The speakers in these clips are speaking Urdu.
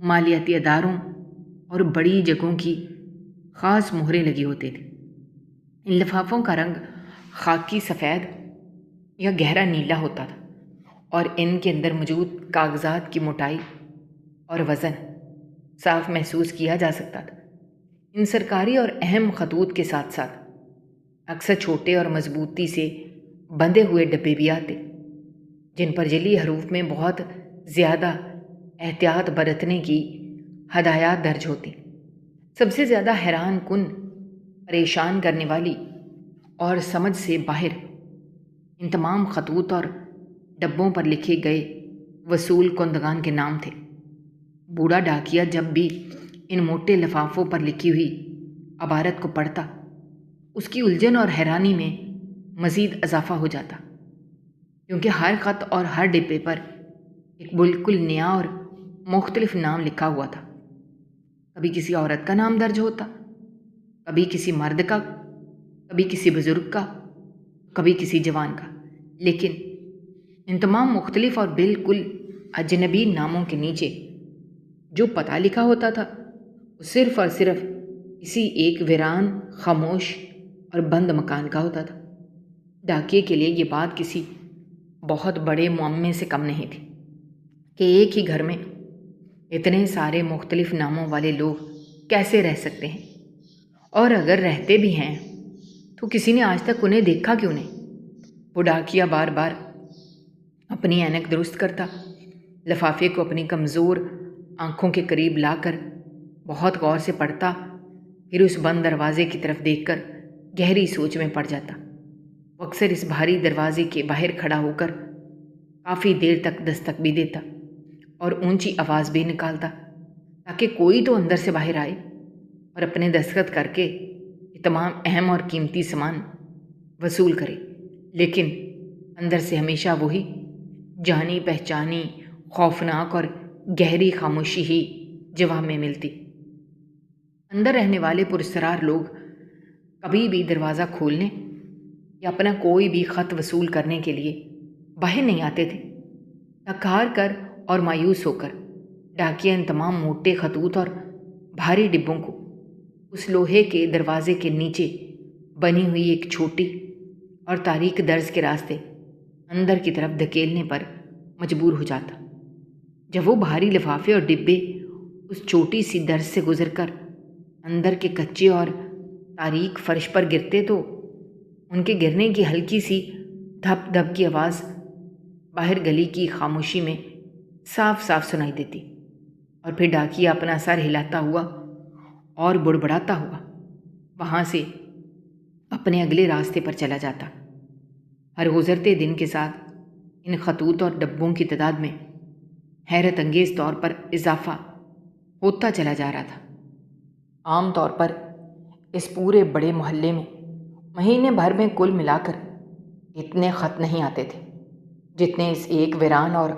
مالیاتی اداروں اور بڑی جگہوں کی خاص مہریں لگی ہوتی تھیں۔ ان لفافوں کا رنگ خاکی سفید یا گہرا نیلا ہوتا تھا اور ان کے اندر موجود کاغذات کی موٹائی اور وزن صاف محسوس کیا جا سکتا تھا۔ ان سرکاری اور اہم خطوط کے ساتھ ساتھ اکثر چھوٹے اور مضبوطی سے بندھے ہوئے ڈبے بھی آتے، جن پر جعلی حروف میں بہت زیادہ احتیاط برتنے کی ہدایات درج ہوتی۔ سب سے زیادہ حیران کن، پریشان کرنے والی اور سمجھ سے باہر ان تمام خطوط اور ڈبوں پر لکھے گئے وصول کنندگان کے نام تھے۔ بوڑھا ڈاکیا جب بھی ان موٹے لفافوں پر لکھی ہوئی عبارت کو پڑھتا، اس کی الجھن اور حیرانی میں مزید اضافہ ہو جاتا، کیونکہ ہر خط اور ہر ڈبے پر ایک بالکل نیا اور مختلف نام لکھا ہوا تھا۔ کبھی کسی عورت کا نام درج ہوتا، کبھی کسی مرد کا، کبھی کسی بزرگ کا، کبھی کسی جوان کا، لیکن ان تمام مختلف اور بالکل اجنبی ناموں کے نیچے جو پتہ لکھا ہوتا تھا وہ صرف اور صرف کسی ایک ویران، خاموش اور بند مکان کا ہوتا تھا۔ ڈاکیے کے لیے یہ بات کسی بہت بڑے معمے سے کم نہیں تھی کہ ایک ہی گھر میں اتنے سارے مختلف ناموں والے لوگ کیسے رہ سکتے ہیں، اور اگر رہتے بھی ہیں تو کسی نے آج تک انہیں دیکھا کیوں نہیں۔ وہ ڈاکیا بار بار اپنی اینک درست کرتا، لفافے کو اپنی کمزور آنکھوں کے قریب لا کر بہت غور سے پڑھتا، پھر اس بند دروازے کی طرف دیکھ کر گہری سوچ میں پڑ جاتا۔ وہ اکثر اس بھاری دروازے کے باہر کھڑا ہو کر کافی دیر تک دستک بھی دیتا اور اونچی آواز بھی نکالتا تاکہ کوئی تو اندر سے باہر آئے اور اپنے دستخط کر کے یہ تمام اہم اور قیمتی سامان وصول کرے، لیکن اندر سے ہمیشہ وہی جانی پہچانی خوفناک اور گہری خاموشی ہی جواب میں ملتی۔ اندر رہنے والے پراسرار لوگ کبھی بھی دروازہ کھولنے یا اپنا کوئی بھی خط وصول کرنے کے لیے باہر نہیں آتے تھے۔ تھک ہار کر اور مایوس ہو کر ڈاکیا ان تمام موٹے خطوط اور بھاری ڈبوں کو اس لوہے کے دروازے کے نیچے بنی ہوئی ایک چھوٹی اور تاریک درز کے راستے اندر کی طرف دھکیلنے پر مجبور ہو جاتا۔ جب وہ بھاری لفافے اور ڈبے اس چھوٹی سی درز سے گزر کر اندر کے کچے اور تاریک فرش پر گرتے تو ان کے گرنے کی ہلکی سی دھپ دھپ کی آواز باہر گلی کی خاموشی میں صاف صاف سنائی دیتی، اور پھر ڈاکیا اپنا سر ہلاتا ہوا اور بڑبڑاتا ہوا وہاں سے اپنے اگلے راستے پر چلا جاتا۔ ہر گزرتے دن کے ساتھ ان خطوط اور ڈبوں کی تعداد میں حیرت انگیز طور پر اضافہ ہوتا چلا جا رہا تھا۔ عام طور پر اس پورے بڑے محلے میں مہینے بھر میں کل ملا کر اتنے خط نہیں آتے تھے جتنے اس ایک ویران اور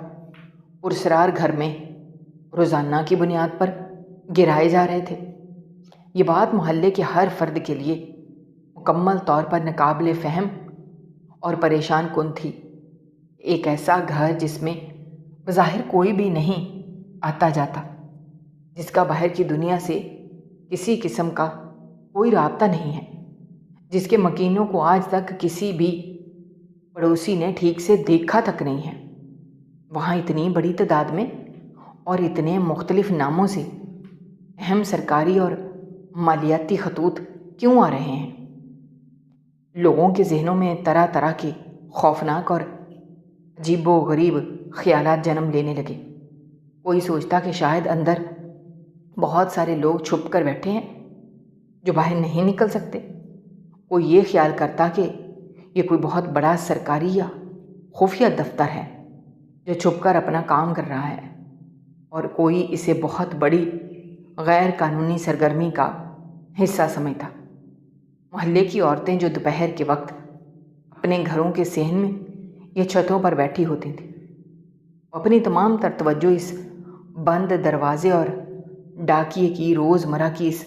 پراسرار گھر میں روزانہ کی بنیاد پر گرائے جا رہے تھے۔ یہ بات محلے کے ہر فرد کے لیے مکمل طور پر ناقابل فہم اور پریشان کن تھی۔ ایک ایسا گھر جس میں بظاہر کوئی بھی نہیں آتا جاتا، جس کا باہر کی دنیا سے کسی قسم کا کوئی رابطہ نہیں ہے، جس کے مکینوں کو آج تک کسی بھی پڑوسی نے ٹھیک سے دیکھا تک نہیں ہے، وہاں اتنی بڑی تعداد میں اور اتنے مختلف ناموں سے اہم سرکاری اور مالیاتی خطوط کیوں آ رہے ہیں؟ لوگوں کے ذہنوں میں طرح طرح کے خوفناک اور عجیب و غریب خیالات جنم لینے لگے۔ کوئی سوچتا کہ شاید اندر بہت سارے لوگ چھپ کر بیٹھے ہیں جو باہر نہیں نکل سکتے۔ کوئی یہ خیال کرتا کہ یہ کوئی بہت بڑا سرکاری یا خفیہ دفتر ہے جو چھپ کر اپنا کام کر رہا ہے، اور کوئی اسے بہت بڑی غیر قانونی سرگرمی کا حصہ سمجھتا۔ محلے کی عورتیں جو دوپہر کے وقت اپنے گھروں کے صحن میں یا چھتوں پر بیٹھی ہوتی تھیں، اپنی تمام تر توجہ اس بند دروازے اور ڈاکیے کی روزمرہ کی اس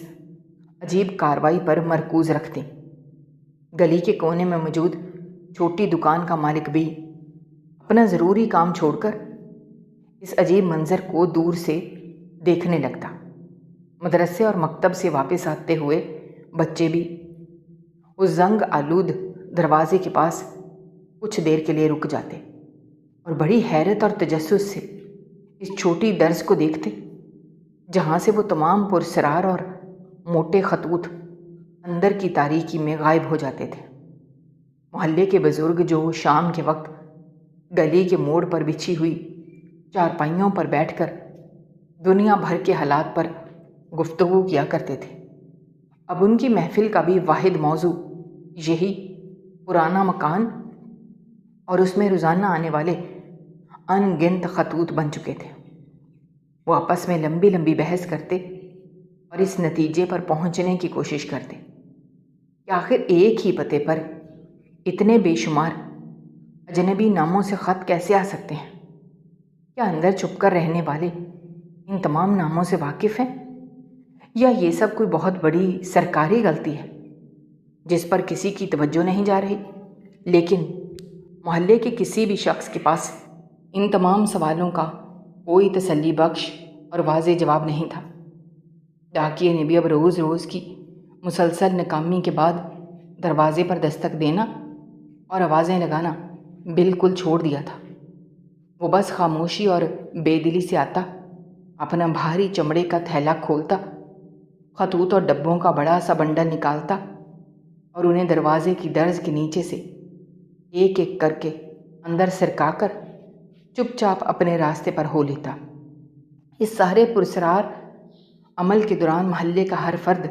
عجیب کارروائی پر مرکوز رکھتیں۔ گلی کے کونے میں موجود چھوٹی دکان کا مالک بھی اپنا ضروری کام چھوڑ کر اس عجیب منظر کو دور سے دیکھنے لگتا۔ مدرسے اور مکتب سے واپس آتے ہوئے بچے بھی اس زنگ آلود دروازے کے پاس کچھ دیر کے لیے رک جاتے اور بڑی حیرت اور تجسس سے اس چھوٹی درس کو دیکھتے جہاں سے وہ تمام پرسرار اور موٹے خطوط اندر کی تاریکی میں غائب ہو جاتے تھے۔ محلے کے بزرگ جو شام کے وقت گلی کے موڑ پر بچھی ہوئی چارپائیوں پر بیٹھ کر دنیا بھر کے حالات پر گفتگو کیا کرتے تھے، اب ان کی محفل کا بھی واحد موضوع یہی پرانا مکان اور اس میں روزانہ آنے والے ان گنت خطوط بن چکے تھے۔ وہ آپس میں لمبی لمبی بحث کرتے اور اس نتیجے پر پہنچنے کی کوشش کرتے کہ آخر ایک ہی پتے پر اتنے بے شمار اجنبی ناموں سے خط کیسے آ سکتے ہیں؟ کیا اندر چھپ کر رہنے والے ان تمام ناموں سے واقف ہیں، یا یہ سب کوئی بہت بڑی سرکاری غلطی ہے جس پر کسی کی توجہ نہیں جا رہی؟ لیکن محلے کے کسی بھی شخص کے پاس ان تمام سوالوں کا کوئی تسلی بخش اور واضح جواب نہیں تھا۔ ڈاکیے نے بھی اب روز روز کی مسلسل ناکامی کے بعد دروازے پر دستک دینا اور آوازیں لگانا بالکل چھوڑ دیا تھا۔ وہ بس خاموشی اور بے دلی سے آتا، اپنا بھاری چمڑے کا تھیلا کھولتا، خطوط اور ڈبوں کا بڑا سا بنڈل نکالتا اور انہیں دروازے کی درز کے نیچے سے ایک ایک کر کے اندر سرکا کر چپ چاپ اپنے راستے پر ہو لیتا۔ اس سارے پرسرار عمل کے دوران محلے کا ہر فرد،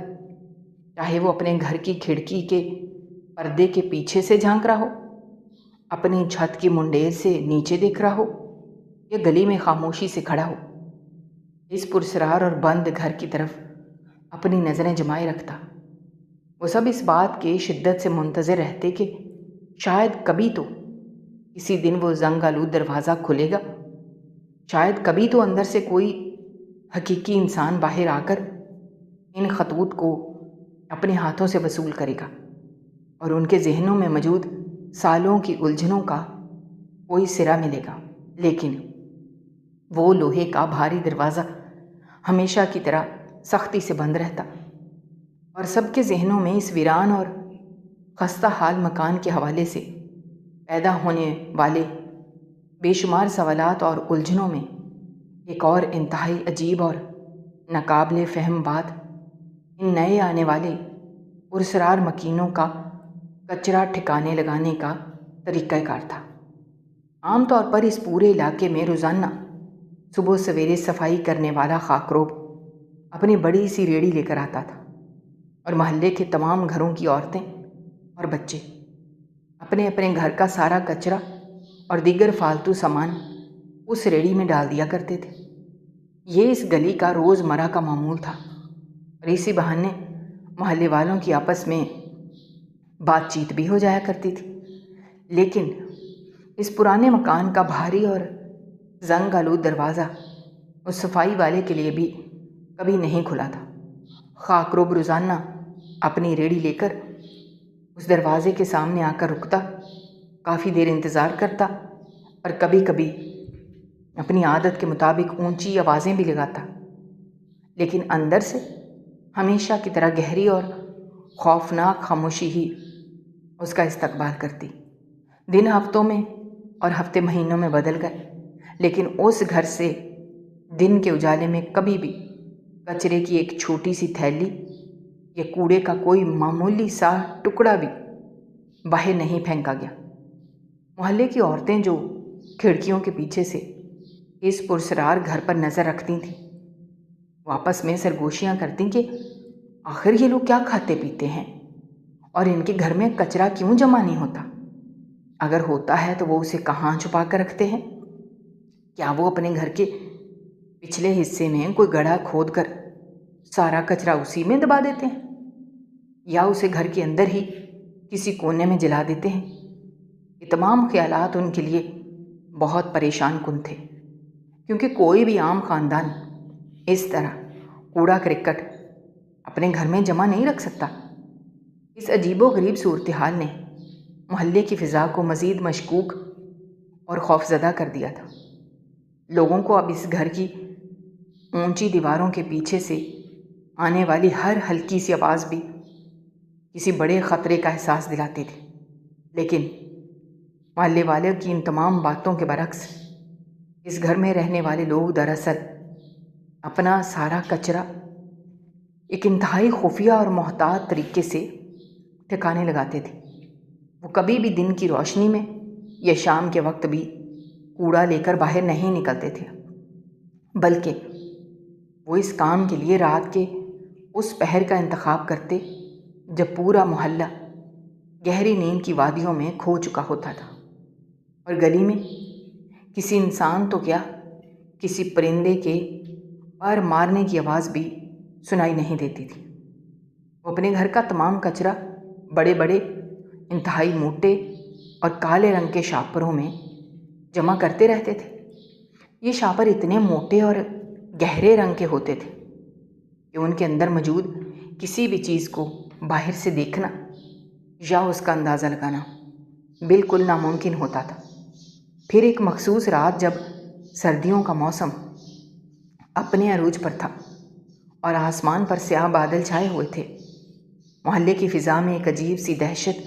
چاہے وہ اپنے گھر کی کھڑکی کے پردے کے پیچھے سے جھانک رہا ہو، اپنی چھت کی منڈیر سے نیچے دیکھ رہا ہو، یا گلی میں خاموشی سے کھڑا ہو، اس پرسرار اور بند گھر کی طرف اپنی نظریں جمائے رکھتا۔ وہ سب اس بات کے شدت سے منتظر رہتے کہ شاید کبھی تو کسی دن وہ زنگ آلود دروازہ کھلے گا، شاید کبھی تو اندر سے کوئی حقیقی انسان باہر آ کر ان خطوط کو اپنے ہاتھوں سے وصول کرے گا اور ان کے ذہنوں میں موجود سالوں کی الجھنوں کا کوئی سرا ملے گا۔ لیکن وہ لوہے کا بھاری دروازہ ہمیشہ کی طرح سختی سے بند رہتا اور سب کے ذہنوں میں اس ویران اور خستہ حال مکان کے حوالے سے پیدا ہونے والے بے شمار سوالات اور الجھنوں میں ایک اور انتہائی عجیب اور ناقابل فہم بات ان نئے آنے والے پرسرار مکینوں کا کچرا ٹھکانے لگانے کا طریقہ کار تھا۔ عام طور پر اس پورے علاقے میں روزانہ صبح سویرے صفائی کرنے والا خاکروب اپنی بڑی سی ریڑھی لے کر آتا تھا اور محلے کے تمام گھروں کی عورتیں اور بچے اپنے اپنے گھر کا سارا کچرا اور دیگر فالتو سامان اس ریڑھی میں ڈال دیا کرتے تھے۔ یہ اس گلی کا روز مرہ کا معمول تھا اور اسی بہانے محلے والوں کی آپس میں بات چیت بھی ہو جایا کرتی تھی۔ لیکن اس پرانے مکان کا بھاری اور زنگ آلود دروازہ اس صفائی والے کے لیے بھی کبھی نہیں کھلا تھا۔ خاکروب روزانہ اپنی ریڑھی لے کر اس دروازے کے سامنے آ کر رکتا، کافی دیر انتظار کرتا اور کبھی کبھی اپنی عادت کے مطابق اونچی آوازیں بھی لگاتا، لیکن اندر سے ہمیشہ کی طرح گہری اور خوفناک خاموشی ہی اس کا استقبال کرتی۔ دن ہفتوں میں اور ہفتے مہینوں میں بدل گئے، لیکن اس گھر سے دن کے اجالے میں کبھی بھی کچرے کی ایک چھوٹی سی تھیلی یا کوڑے کا کوئی معمولی سا ٹکڑا بھی باہر نہیں پھینکا گیا۔ محلے کی عورتیں جو کھڑکیوں کے پیچھے سے اس پرسرار گھر پر نظر رکھتی تھیں، وہ آپس میں سرگوشیاں کرتی کہ آخر یہ لوگ کیا کھاتے پیتے ہیں اور ان کے گھر میں کچرا کیوں جمع نہیں ہوتا؟ اگر ہوتا ہے تو وہ اسے کہاں چھپا کر رکھتے ہیں؟ کیا وہ اپنے گھر کے پچھلے حصے میں کوئی گڑھا کھود کر سارا کچرا اسی میں دبا دیتے ہیں، یا اسے گھر کے اندر ہی کسی کونے میں جلا دیتے ہیں؟ یہ تمام خیالات ان کے لیے بہت پریشان کن تھے، کیونکہ کوئی بھی عام خاندان اس طرح کوڑا کرکٹ اپنے گھر میں جمع نہیں رکھ سکتا۔ اس عجیب و غریب صورتحال نے محلے کی فضا کو مزید مشکوک اور خوفزدہ کر دیا تھا۔ لوگوں کو اب اس گھر کی اونچی دیواروں کے پیچھے سے آنے والی ہر ہلکی سی آواز بھی کسی بڑے خطرے کا احساس دلاتی تھی، لیکن محلے والے کی ان تمام باتوں کے برعکس اس گھر میں رہنے والے لوگ دراصل اپنا سارا کچرا ایک انتہائی خفیہ اور محتاط طریقے سے ٹھکانے لگاتے تھے۔ وہ کبھی بھی دن کی روشنی میں یا شام کے وقت بھی کوڑا لے کر باہر نہیں نکلتے تھے، بلکہ وہ اس کام کے لیے رات کے اس پہر کا انتخاب کرتے جب پورا محلہ گہری نیند کی وادیوں میں کھو چکا ہوتا تھا، اور گلی میں کسی انسان تو کیا کسی پرندے کے پر مارنے کی آواز بھی سنائی نہیں دیتی تھی۔ وہ اپنے گھر کا تمام کچرا بڑے بڑے انتہائی موٹے اور کالے رنگ کے شاپروں میں جمع کرتے رہتے تھے۔ یہ شاپر اتنے موٹے اور گہرے رنگ کے ہوتے تھے کہ ان کے اندر موجود کسی بھی چیز کو باہر سے دیکھنا یا اس کا اندازہ لگانا بالکل ناممکن ہوتا تھا۔ پھر ایک مخصوص رات جب سردیوں کا موسم اپنے عروج پر تھا اور آسمان پر سیاہ بادل چھائے ہوئے تھے، محلے کی فضا میں ایک عجیب سی دہشت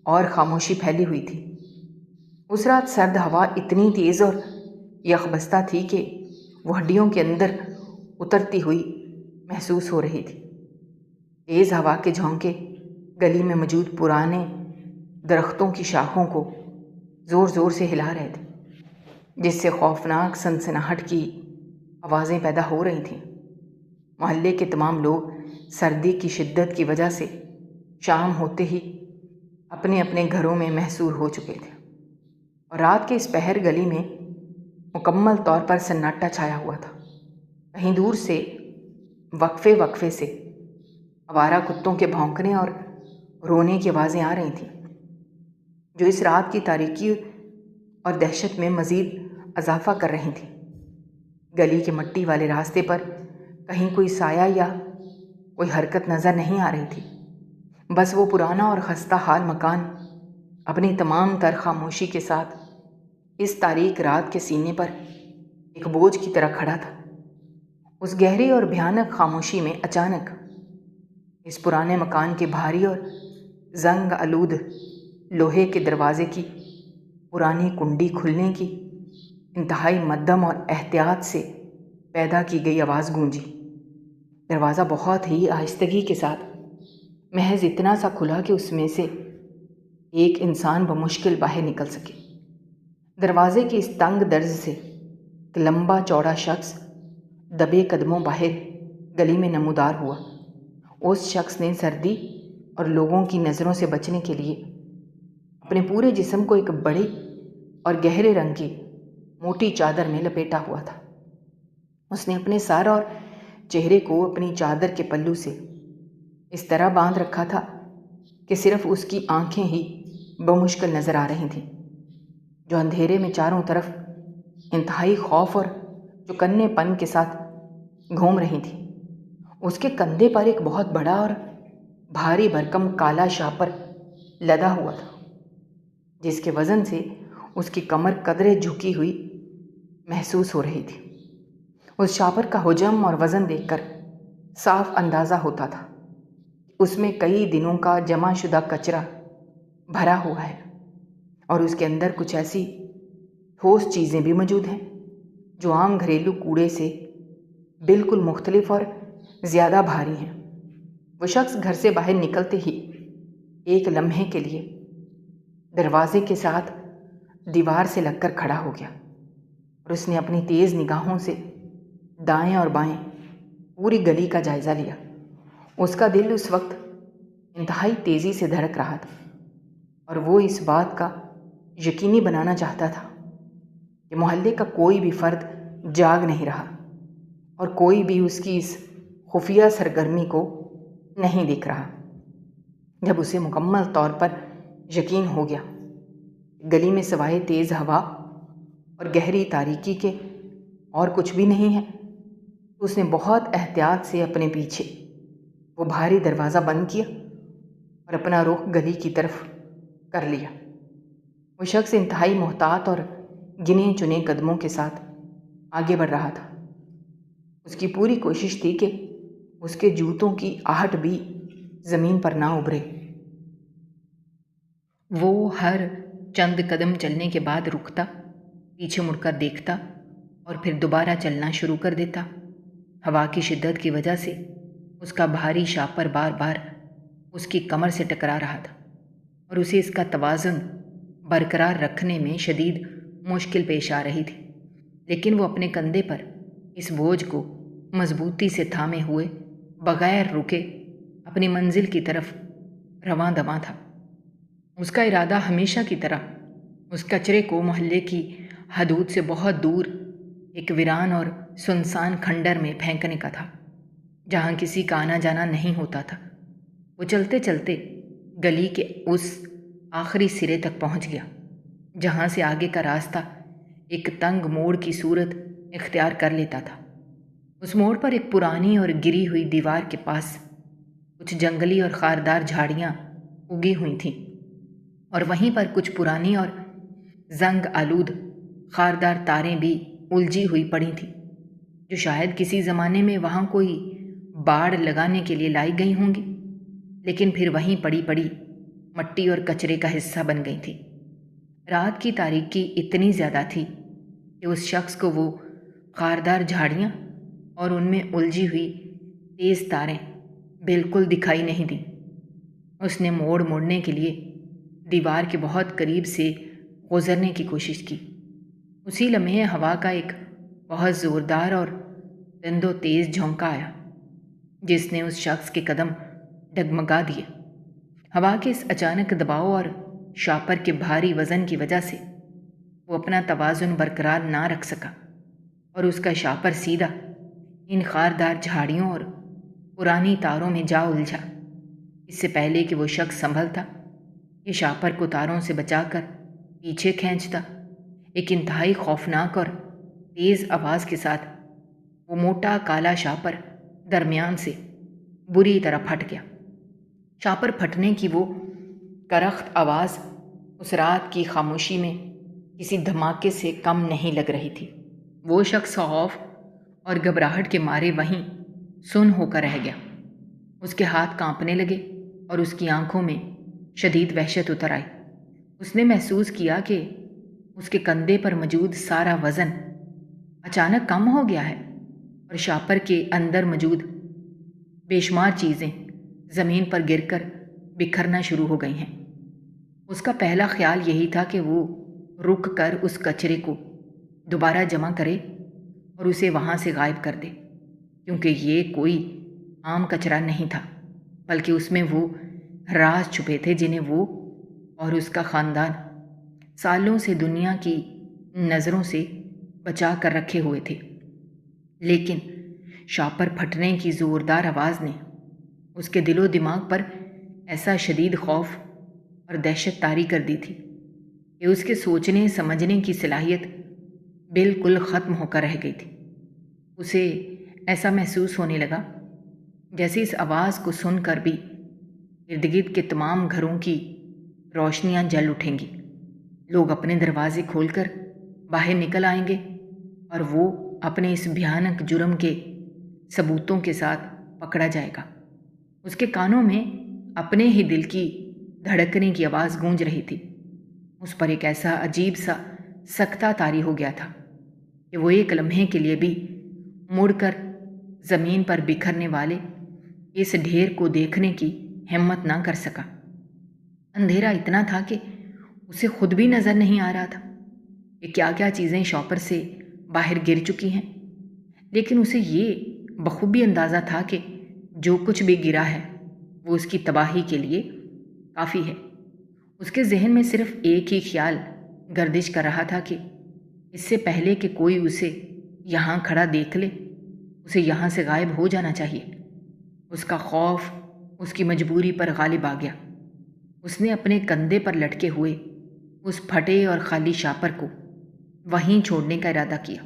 اور خاموشی پھیلی ہوئی تھی۔ اس رات سرد ہوا اتنی تیز اور یخبستہ تھی کہ وہ ہڈیوں کے اندر اترتی ہوئی محسوس ہو رہی تھی۔ تیز ہوا کے جھونکے گلی میں موجود پرانے درختوں کی شاخوں کو زور زور سے ہلا رہے تھے، جس سے خوفناک سنسناہٹ کی آوازیں پیدا ہو رہی تھیں۔ محلے کے تمام لوگ سردی کی شدت کی وجہ سے شام ہوتے ہی اپنے اپنے گھروں میں محصور ہو چکے تھے، اور رات کے اس پہر گلی میں مکمل طور پر سناٹا چھایا ہوا تھا۔ کہیں دور سے وقفے وقفے سے آوارہ کتوں کے بھونکنے اور رونے کی آوازیں آ رہی تھیں، جو اس رات کی تاریکی اور دہشت میں مزید اضافہ کر رہی تھیں۔ گلی کے مٹی والے راستے پر کہیں کوئی سایہ یا کوئی حرکت نظر نہیں آ رہی تھی، بس وہ پرانا اور خستہ حال مکان اپنی تمام تر خاموشی کے ساتھ اس تاریک رات کے سینے پر ایک بوجھ کی طرح کھڑا تھا۔ اس گہری اور بھیانک خاموشی میں اچانک اس پرانے مکان کے بھاری اور زنگ آلود لوہے کے دروازے کی پرانی کنڈی کھلنے کی انتہائی مدھم اور احتیاط سے پیدا کی گئی آواز گونجی۔ دروازہ بہت ہی آہستگی کے ساتھ محض اتنا سا کھلا کہ اس میں سے ایک انسان بمشکل باہر نکل سکے۔ دروازے کی اس تنگ درز سے ایک لمبا چوڑا شخص دبے قدموں باہر گلی میں نمودار ہوا۔ اس شخص نے سردی اور لوگوں کی نظروں سے بچنے کے لیے اپنے پورے جسم کو ایک بڑی اور گہرے رنگ کی موٹی چادر میں لپیٹا ہوا تھا۔ اس نے اپنے سر اور چہرے کو اپنی چادر کے پلو سے اس طرح باندھ رکھا تھا کہ صرف اس کی آنکھیں ہی بمشکل نظر آ رہی تھیں، جو اندھیرے میں چاروں طرف انتہائی خوف اور چوکنے پن کے ساتھ گھوم رہی تھیں۔ اس کے کندھے پر ایک بہت بڑا اور بھاری بھرکم کالا شاپر لدا ہوا تھا، جس کے وزن سے اس کی کمر قدرے جھکی ہوئی محسوس ہو رہی تھی۔ اس شاپر کا حجم اور وزن دیکھ کر صاف اندازہ ہوتا تھا کہ اس میں کئی دنوں کا جمع شدہ کچرا بھرا ہوا ہے، اور اس کے اندر کچھ ایسی ٹھوس چیزیں بھی موجود ہیں جو عام گھریلو کوڑے سے بالکل مختلف اور زیادہ بھاری ہیں۔ وہ شخص گھر سے باہر نکلتے ہی ایک لمحے کے لیے دروازے کے ساتھ دیوار سے لگ کر کھڑا ہو گیا، اور اس نے اپنی تیز نگاہوں سے دائیں اور بائیں پوری گلی کا جائزہ لیا۔ اس کا دل اس وقت انتہائی تیزی سے دھڑک رہا تھا، اور وہ اس بات کا یقینی بنانا چاہتا تھا کہ محلے کا کوئی بھی فرد جاگ نہیں رہا اور کوئی بھی اس کی اس خفیہ سرگرمی کو نہیں دیکھ رہا۔ جب اسے مکمل طور پر یقین ہو گیا گلی میں سوائے تیز ہوا اور گہری تاریکی کے اور کچھ بھی نہیں ہے، اس نے بہت احتیاط سے اپنے پیچھے وہ بھاری دروازہ بند کیا اور اپنا رخ گلی کی طرف کر لیا۔ وہ شخص انتہائی محتاط اور گنے چنے قدموں کے ساتھ آگے بڑھ رہا تھا۔ اس کی پوری کوشش تھی کہ اس کے جوتوں کی آہٹ بھی زمین پر نہ ابھرے۔ وہ ہر چند قدم چلنے کے بعد رکتا، پیچھے مڑ کر دیکھتا اور پھر دوبارہ چلنا شروع کر دیتا۔ ہوا کی شدت کی وجہ سے اس کا بھاری شاپر بار بار اس کی کمر سے ٹکرا رہا تھا اور اسے اس کا توازن برقرار رکھنے میں شدید مشکل پیش آ رہی تھی، لیکن وہ اپنے کندھے پر اس بوجھ کو مضبوطی سے تھامے ہوئے بغیر رکے اپنی منزل کی طرف رواں دواں تھا۔ اس کا ارادہ ہمیشہ کی طرح اس کچرے کو محلے کی حدود سے بہت دور ایک ویران اور سنسان کھنڈر میں پھینکنے کا تھا، جہاں کسی کا آنا جانا نہیں ہوتا تھا۔ وہ چلتے چلتے گلی کے اس آخری سرے تک پہنچ گیا، جہاں سے آگے کا راستہ ایک تنگ موڑ کی صورت اختیار کر لیتا تھا۔ اس موڑ پر ایک پرانی اور گری ہوئی دیوار کے پاس کچھ جنگلی اور خاردار جھاڑیاں اگی ہوئی تھیں، اور وہیں پر کچھ پرانی اور زنگ آلود خاردار تاریں بھی الجھی ہوئی پڑی تھیں، جو شاید کسی زمانے میں وہاں کوئی باڑ لگانے کے لیے لائی گئی ہوں گی، لیکن پھر وہیں پڑی پڑی مٹی اور کچرے کا حصہ بن گئی تھی۔ رات کی تاریکی اتنی زیادہ تھی کہ اس شخص کو وہ خاردار جھاڑیاں اور ان میں الجھی ہوئی تیز تاریں بالکل دکھائی نہیں دیں۔ اس نے موڑنے کے لیے دیوار کے بہت قریب سے گزرنے کی کوشش کی۔ اسی لمحے ہوا کا ایک بہت زوردار اور تند و تیز جھونکا آیا، جس نے اس شخص کے قدم ڈگمگا دیے۔ ہوا کے اس اچانک دباؤ اور شاپر کے بھاری وزن کی وجہ سے وہ اپنا توازن برقرار نہ رکھ سکا اور اس کا شاپر سیدھا ان خاردار جھاڑیوں اور پرانی تاروں میں جا الجھا۔ اس سے پہلے کہ وہ شخص سنبھلتا، یہ شاپر کو تاروں سے بچا کر پیچھے کھینچتا، ایک انتہائی خوفناک اور تیز آواز کے ساتھ وہ موٹا کالا شاپر درمیان سے بری طرح پھٹ گیا۔ شاپر پھٹنے کی وہ کرخت آواز اس رات کی خاموشی میں کسی دھماکے سے کم نہیں لگ رہی تھی۔ وہ شخص خوف اور گھبراہٹ کے مارے وہیں سن ہو کر رہ گیا۔ اس کے ہاتھ کانپنے لگے اور اس کی آنکھوں میں شدید وحشت اتر آئی۔ اس نے محسوس کیا کہ اس کے کندھے پر موجود سارا وزن اچانک کم ہو گیا ہے اور شاپر کے اندر موجود بے شمار چیزیں زمین پر گر کر بکھرنا شروع ہو گئی ہیں۔ اس کا پہلا خیال یہی تھا کہ وہ رک کر اس کچرے کو دوبارہ جمع کرے اور اسے وہاں سے غائب کر دے، کیونکہ یہ کوئی عام کچرا نہیں تھا، بلکہ اس میں وہ راز چھپے تھے جنہیں وہ اور اس کا خاندان سالوں سے دنیا کی نظروں سے بچا کر رکھے ہوئے تھے۔ لیکن شاپر پھٹنے کی زوردار آواز نے اس کے دل و دماغ پر ایسا شدید خوف اور دہشت طاری کر دی تھی کہ اس کے سوچنے سمجھنے کی صلاحیت بالکل ختم ہو کر رہ گئی تھی۔ اسے ایسا محسوس ہونے لگا جیسے اس آواز کو سن کر بھی ارد گرد کے تمام گھروں کی روشنیاں جل اٹھیں گی، لوگ اپنے دروازے کھول کر باہر نکل آئیں گے اور وہ اپنے اس بھیانک جرم کے ثبوتوں کے ساتھ پکڑا جائے گا۔ اس کے کانوں میں اپنے ہی دل کی دھڑکنے کی آواز گونج رہی تھی۔ اس پر ایک ایسا عجیب سا سکتہ طاری ہو گیا تھا کہ وہ ایک لمحے کے لیے بھی مڑ کر زمین پر بکھرنے والے اس ڈھیر کو دیکھنے کی ہمت نہ کر سکا۔ اندھیرا اتنا تھا کہ اسے خود بھی نظر نہیں آ رہا تھا کہ کیا کیا چیزیں شاپر سے باہر گر چکی ہیں، لیکن اسے یہ بخوبی اندازہ تھا کہ جو کچھ بھی گرا ہے وہ اس کی تباہی کے لیے کافی ہے۔ اس کے ذہن میں صرف ایک ہی خیال گردش کر رہا تھا کہ اس سے پہلے کہ کوئی اسے یہاں کھڑا دیکھ لے، اسے یہاں سے غائب ہو جانا چاہیے۔ اس کا خوف اس کی مجبوری پر غالب آ گیا۔ اس نے اپنے کندھے پر لٹکے ہوئے اس پھٹے اور خالی شاپر کو وہیں چھوڑنے کا ارادہ کیا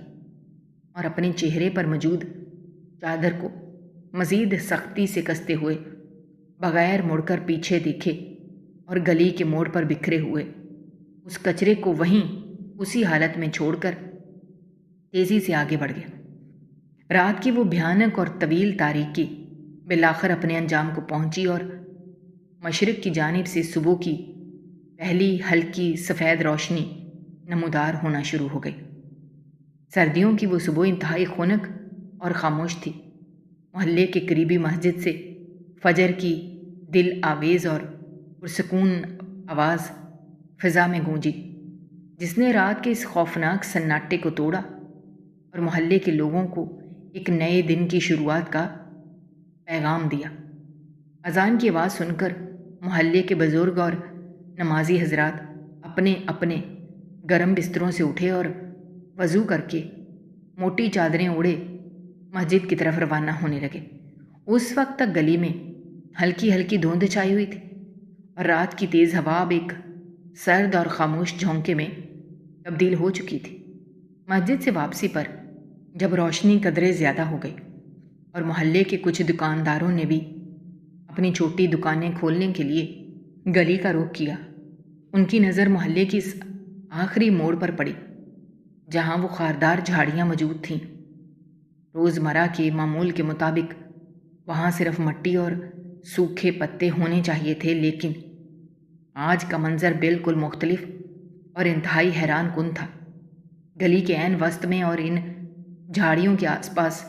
اور اپنے چہرے پر موجود چادر کو مزید سختی سے کستے ہوئے بغیر مڑ کر پیچھے دیکھے اور گلی کے موڑ پر بکھرے ہوئے اس کچرے کو وہیں اسی حالت میں چھوڑ کر تیزی سے آگے بڑھ گیا۔ رات کی وہ بھیانک اور طویل تاریکی بالآخر اپنے انجام کو پہنچی اور مشرق کی جانب سے صبح کی پہلی ہلکی سفید روشنی نمودار ہونا شروع ہو گئی۔ سردیوں کی وہ صبح انتہائی خنک اور خاموش تھی۔ محلے کے قریبی مسجد سے فجر کی دل آویز اور پرسکون آواز فضا میں گونجی، جس نے رات کے اس خوفناک سناٹے کو توڑا اور محلے کے لوگوں کو ایک نئے دن کی شروعات کا پیغام دیا۔ اذان کی آواز سن کر محلے کے بزرگ اور نمازی حضرات اپنے اپنے گرم بستروں سے اٹھے اور وضو کر کے موٹی چادریں اوڑھے مسجد کی طرف روانہ ہونے لگے۔ اس وقت تک گلی میں ہلکی ہلکی دھند چھائی ہوئی تھی اور رات کی تیز ہوا اب ایک سرد اور خاموش جھونکے میں تبدیل ہو چکی تھی۔ مسجد سے واپسی پر جب روشنی قدرے زیادہ ہو گئی اور محلے کے کچھ دکانداروں نے بھی اپنی چھوٹی دکانیں کھولنے کے لیے گلی کا رخ کیا، ان کی نظر محلے کی اس آخری موڑ پر پڑی جہاں وہ خاردار جھاڑیاں موجود تھیں۔ روزمرہ کے معمول کے مطابق وہاں صرف مٹی اور سوکھے پتے ہونے چاہیے تھے، لیکن آج کا منظر بالکل مختلف اور انتہائی حیران کن تھا۔ گلی کے عین وسط میں اور ان جھاڑیوں کے آس پاس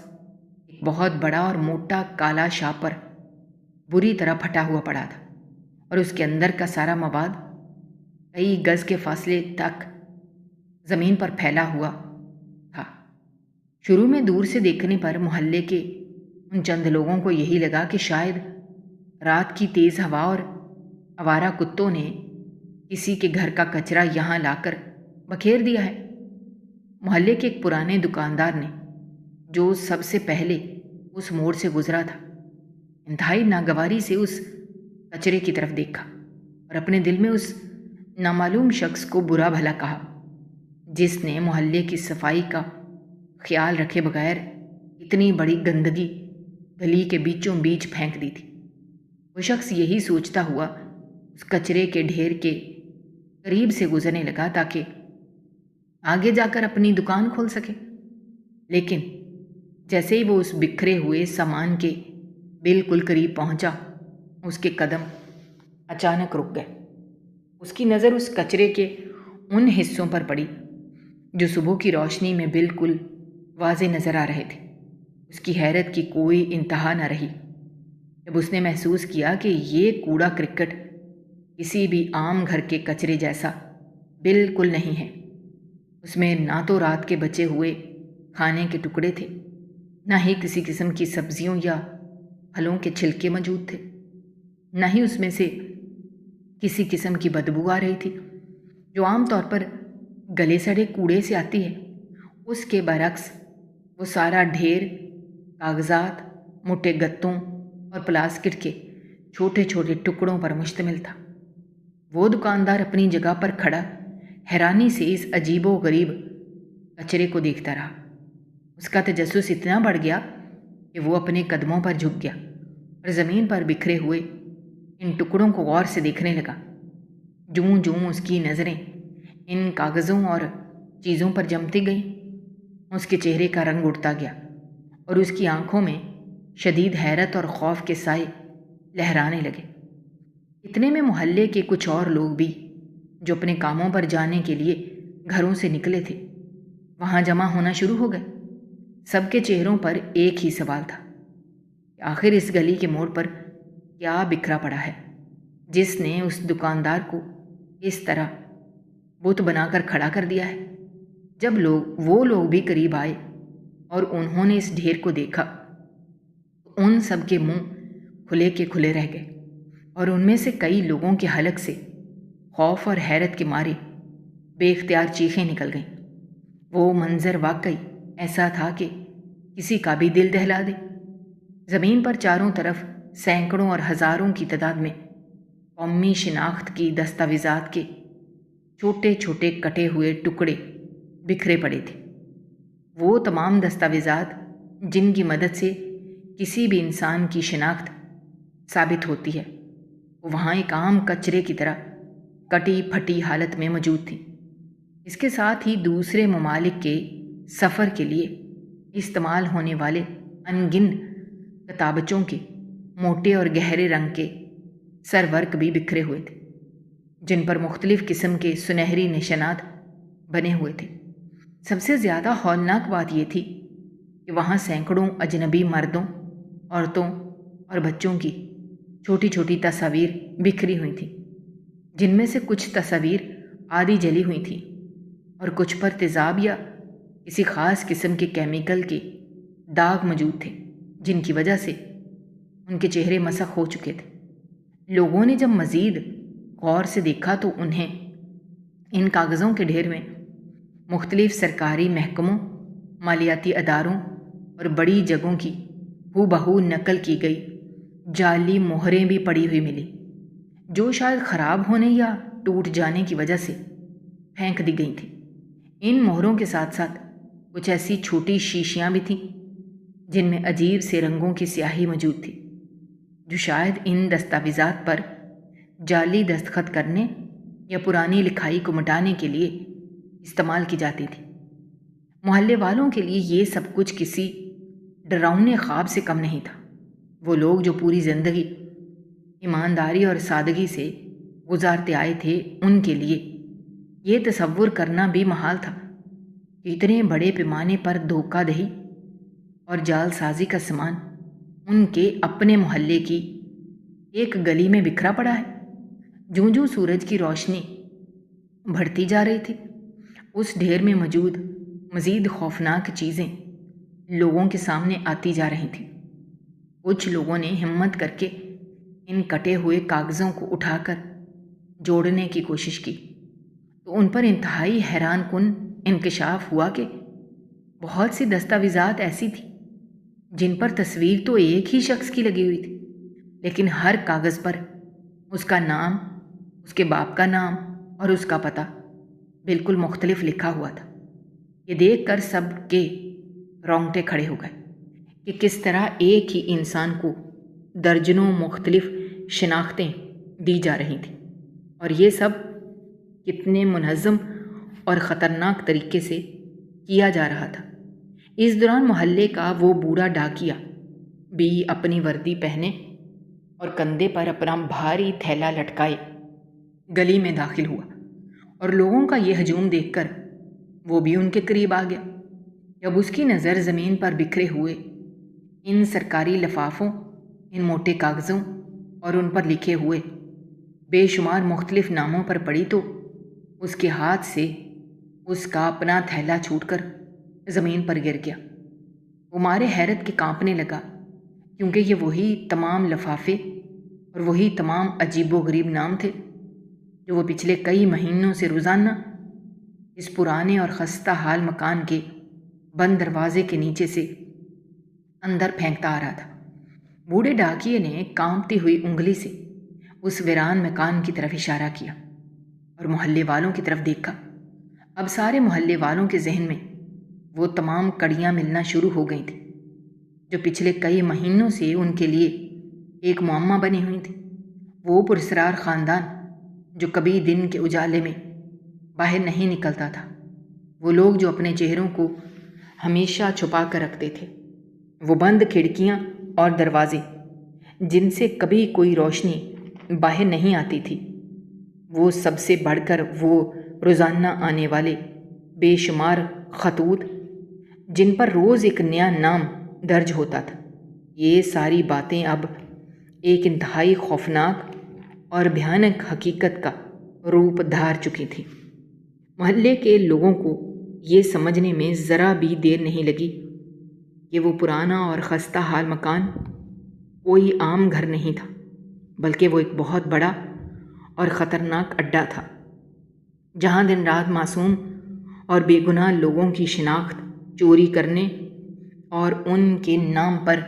ایک بہت بڑا اور موٹا کالا شاپر بری طرح پھٹا ہوا پڑا تھا اور اس کے اندر کا سارا مواد کئی گز کے فاصلے تک زمین پر پھیلا ہوا تھا۔ شروع میں دور سے دیکھنے پر محلے کے ان چند لوگوں کو یہی لگا کہ شاید رات کی تیز ہوا اور آوارہ کتوں نے کسی کے گھر کا کچرا یہاں لا کر بکھیر دیا ہے۔ محلے کے ایک پرانے دکاندار نے، جو سب سے پہلے اس موڑ سے گزرا تھا، انتہائی ناگواری سے اس کچرے کی طرف دیکھا اور اپنے دل میں اس نامعلوم شخص کو برا بھلا کہا جس نے محلے کی صفائی کا خیال رکھے بغیر اتنی بڑی گندگی گلی کے بیچوں بیچ پھینک دی تھی۔ وہ شخص یہی سوچتا ہوا اس کچرے کے ڈھیر کے قریب سے گزرنے لگا تاکہ آگے جا کر اپنی دکان کھول سکے، لیکن جیسے ہی وہ اس بکھرے ہوئے سامان کے بالکل قریب پہنچا، اس کے قدم اچانک رک گئے۔ اس کی نظر اس کچرے کے ان حصوں پر پڑی جو صبح کی روشنی میں بالکل واضح نظر آ رہے تھے۔ اس کی حیرت کی کوئی انتہا نہ رہی جب اس نے محسوس کیا کہ یہ کوڑا کرکٹ کسی بھی عام گھر کے کچرے جیسا بالکل نہیں ہے۔ اس میں نہ تو رات کے بچے ہوئے کھانے کے ٹکڑے تھے، نہ ہی کسی قسم کی سبزیوں یا پھلوں کے چھلکے موجود تھے، نہ ہی اس میں سے کسی قسم کی بدبو آ رہی تھی جو عام طور پر گلے سڑے کوڑے سے آتی ہے۔ اس کے برعکس وہ سارا ڈھیر کاغذات، موٹے گتوں اور پلاسٹک کے چھوٹے چھوٹے ٹکڑوں پر مشتمل تھا۔ وہ دکاندار اپنی جگہ پر کھڑا حیرانی سے اس عجیب و غریب کچرے کو دیکھتا رہا۔ اس کا تجسس اتنا بڑھ گیا کہ وہ اپنے قدموں پر جھک گیا اور زمین پر بکھرے ہوئے ان ٹکڑوں کو غور سے دیکھنے لگا۔ جوں جوں اس کی نظریں ان کاغذوں اور چیزوں پر جمتی گئیں، اس کے چہرے کا رنگ اڑتا گیا اور اس کی آنکھوں میں شدید حیرت اور خوف کے سائے لہرانے لگے۔ اتنے میں محلے کے کچھ اور لوگ بھی جو اپنے کاموں پر جانے کے لیے گھروں سے نکلے تھے وہاں جمع ہونا شروع ہو گئے۔ سب کے چہروں پر ایک ہی سوال تھا کہ آخر اس گلی کے موڑ پر کیا بکھرا پڑا ہے جس نے اس دکاندار کو اس طرح بت بنا کر کھڑا کر دیا ہے۔ جب وہ لوگ بھی قریب آئے اور انہوں نے اس ڈھیر کو دیکھا تو ان سب کے منہ کھلے کے کھلے رہ گئے اور ان میں سے کئی لوگوں کے حلق سے خوف اور حیرت کے مارے بے اختیار چیخیں نکل گئیں۔ وہ منظر واقعی ایسا تھا کہ کسی کا بھی دل دہلا دے۔ زمین پر چاروں طرف سینکڑوں اور ہزاروں کی تعداد میں قومی شناخت کی دستاویزات کے چھوٹے چھوٹے کٹے ہوئے ٹکڑے بکھرے پڑے تھے۔ وہ تمام دستاویزات جن کی مدد سے کسی بھی انسان کی شناخت ثابت ہوتی ہے، وہ وہاں ایک عام کچرے کی طرح کٹی پھٹی حالت میں موجود تھی۔ اس کے ساتھ ہی دوسرے ممالک کے سفر کے لیے استعمال ہونے والے انگن کتابچوں کے موٹے اور گہرے رنگ کے سر ورق بھی بکھرے ہوئے تھے، جن پر مختلف قسم کے سنہری نشانات بنے ہوئے تھے۔ سب سے زیادہ ہولناک بات یہ تھی کہ وہاں سینکڑوں اجنبی مردوں، عورتوں اور بچوں کی چھوٹی چھوٹی تصاویر بکھری ہوئی تھیں، جن میں سے کچھ تصاویر آدھی جلی ہوئی تھیں اور کچھ پر تیزاب یا کسی خاص قسم کے کیمیکل کے داغ موجود تھے، جن کی وجہ سے ان کے چہرے مسخ ہو چکے تھے۔ لوگوں نے جب مزید غور سے دیکھا تو انہیں ان کاغذوں کے ڈھیر میں مختلف سرکاری محکموں، مالیاتی اداروں اور بڑی جگہوں کی ہو بہو نقل کی گئی جعلی مہریں بھی پڑی ہوئی ملی، جو شاید خراب ہونے یا ٹوٹ جانے کی وجہ سے پھینک دی گئی تھیں۔ ان مہروں کے ساتھ ساتھ کچھ ایسی چھوٹی شیشیاں بھی تھیں جن میں عجیب سے رنگوں کی سیاہی موجود تھی، جو شاید ان دستاویزات پر جعلی دستخط کرنے یا پرانی لکھائی کو مٹانے کے لیے استعمال کی جاتی تھی۔ محلے والوں کے لیے یہ سب کچھ کسی ڈراؤنے خواب سے کم نہیں تھا۔ وہ لوگ جو پوری زندگی ایمانداری اور سادگی سے گزارتے آئے تھے، ان کے لیے یہ تصور کرنا بھی محال تھا کہ اتنے بڑے پیمانے پر دھوکہ دہی اور جال سازی کا سامان ان کے اپنے محلے کی ایک گلی میں بکھرا پڑا ہے۔ جوں جوں سورج کی روشنی بڑھتی جا رہی تھی، اس ڈھیر میں موجود مزید خوفناک چیزیں لوگوں کے سامنے آتی جا رہی تھیں۔ کچھ لوگوں نے ہمت کر کے ان کٹے ہوئے کاغذوں کو اٹھا کر جوڑنے کی کوشش کی تو ان پر انتہائی حیران کن انکشاف ہوا کہ بہت سی دستاویزات ایسی تھیں جن پر تصویر تو ایک ہی شخص کی لگی ہوئی تھی، لیکن ہر کاغذ پر اس کا نام، اس کے باپ کا نام اور اس کا پتہ بالکل مختلف لکھا ہوا تھا۔ یہ دیکھ کر سب کے رونگٹے کھڑے ہو گئے کہ کس طرح ایک ہی انسان کو درجنوں مختلف شناختیں دی جا رہی تھیں، اور یہ سب کتنے منظم اور خطرناک طریقے سے کیا جا رہا تھا۔ اس دوران محلے کا وہ بوڑھا ڈاکیا بھی اپنی وردی پہنے اور کندھے پر اپنا بھاری تھیلا لٹکائے گلی میں داخل ہوا، اور لوگوں کا یہ ہجوم دیکھ کر وہ بھی ان کے قریب آ گیا۔ جب اس کی نظر زمین پر بکھرے ہوئے ان سرکاری لفافوں، ان موٹے کاغذوں اور ان پر لکھے ہوئے بے شمار مختلف ناموں پر پڑی تو اس کے ہاتھ سے اس کا اپنا تھیلا چھوٹ کر زمین پر گر گیا۔ وہ مارے حیرت کے کانپنے لگا، کیونکہ یہ وہی تمام لفافے اور وہی تمام عجیب و غریب نام تھے جو وہ پچھلے کئی مہینوں سے روزانہ اس پرانے اور خستہ حال مکان کے بند دروازے کے نیچے سے اندر پھینکتا آ رہا تھا۔ بوڑھے ڈاکیے نے کانپتی ہوئی انگلی سے اس ویران مکان کی طرف اشارہ کیا اور محلے والوں کی طرف دیکھا۔ اب سارے محلے والوں کے ذہن میں وہ تمام کڑیاں ملنا شروع ہو گئی تھیں جو پچھلے کئی مہینوں سے ان کے لیے ایک معمہ بنی ہوئی تھی۔ وہ پراسرار خاندان جو کبھی دن کے اجالے میں باہر نہیں نکلتا تھا، وہ لوگ جو اپنے چہروں کو ہمیشہ چھپا کر رکھتے تھے، وہ بند کھڑکیاں اور دروازے جن سے کبھی کوئی روشنی باہر نہیں آتی تھی، وہ سب سے بڑھ کر وہ روزانہ آنے والے بے شمار خطوط جن پر روز ایک نیا نام درج ہوتا تھا، یہ ساری باتیں اب ایک انتہائی خوفناک اور بھیانک حقیقت کا روپ دھار چکی تھی۔ محلے کے لوگوں کو یہ سمجھنے میں ذرا بھی دیر نہیں لگی کہ وہ پرانا اور خستہ حال مکان کوئی عام گھر نہیں تھا، بلکہ وہ ایک بہت بڑا اور خطرناک اڈہ تھا، جہاں دن رات معصوم اور بے گناہ لوگوں کی شناخت چوری کرنے اور ان کے نام پر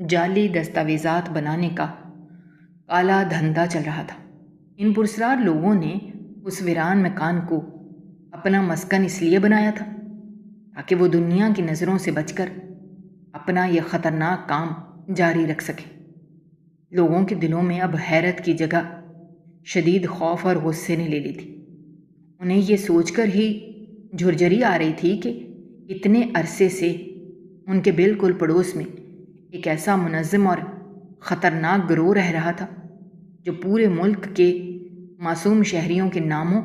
جعلی دستاویزات بنانے کا کالا دھندا چل رہا تھا۔ ان پراسرار لوگوں نے اس ویران مکان کو اپنا مسکن اس لیے بنایا تھا تاکہ وہ دنیا کی نظروں سے بچ کر اپنا یہ خطرناک کام جاری رکھ سکیں۔ لوگوں کے دلوں میں اب حیرت کی جگہ شدید خوف اور غصے نے لے لی تھی۔ انہیں یہ سوچ کر ہی جھرجھری آ رہی تھی کہ اتنے عرصے سے ان کے بالکل پڑوس میں ایک ایسا منظم اور خطرناک گروہ رہ رہا تھا جو پورے ملک کے معصوم شہریوں کے ناموں